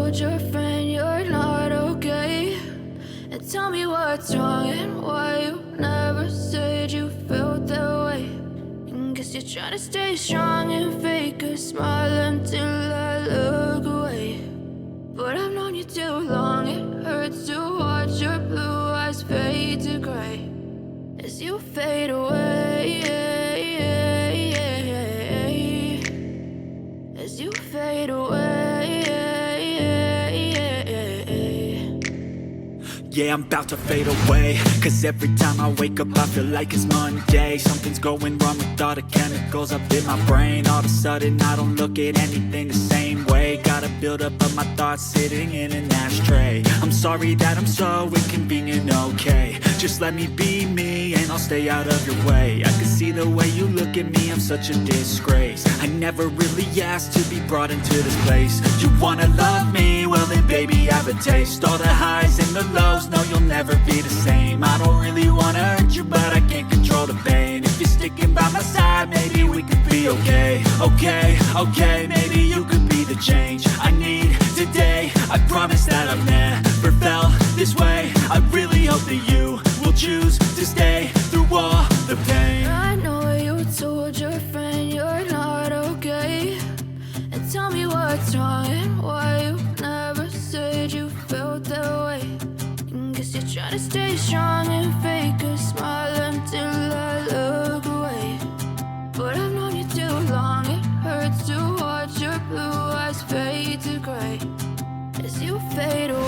told your friend you're not okay? And tell me what's wrong and why you never said you felt that way. And guess you're trying to stay strong and fake a smile until I look away. But I've known you too long, it hurts to watch your blue eyes fade to gray as you fade away, as you fade away. Yeah, I'm about to fade away, cause every time I wake up I feel like it's Monday. Something's going wrong with all the chemicals up in my brain. All of a sudden I don't look at anything the same way. Gotta build up of my thoughts sitting in an ashtray. I'm sorry that I'm so inconvenient, okay? Just let me be me and I'll stay out of your way. I can see the way you look at me, I'm such a disgrace. I never really asked to be brought into this place. You wanna love me? Well then baby, have a taste. All the highs and the lows, no, you'll never be the same. I don't really wanna hurt you, but I can't control the pain. If you're sticking by my side, maybe we could be okay. Okay, maybe you could be the change I need today. I promise that I've never felt this way. I really hope that you will choose to stay through all the pain. I know you told your friend you're not okay. And tell me what's wrong and why you never said you felt that way. And guess you're trying to stay strong and fake a smile until I look away. But I've known you too long, it hurts to watch your blue eyes fade to gray as you fade away.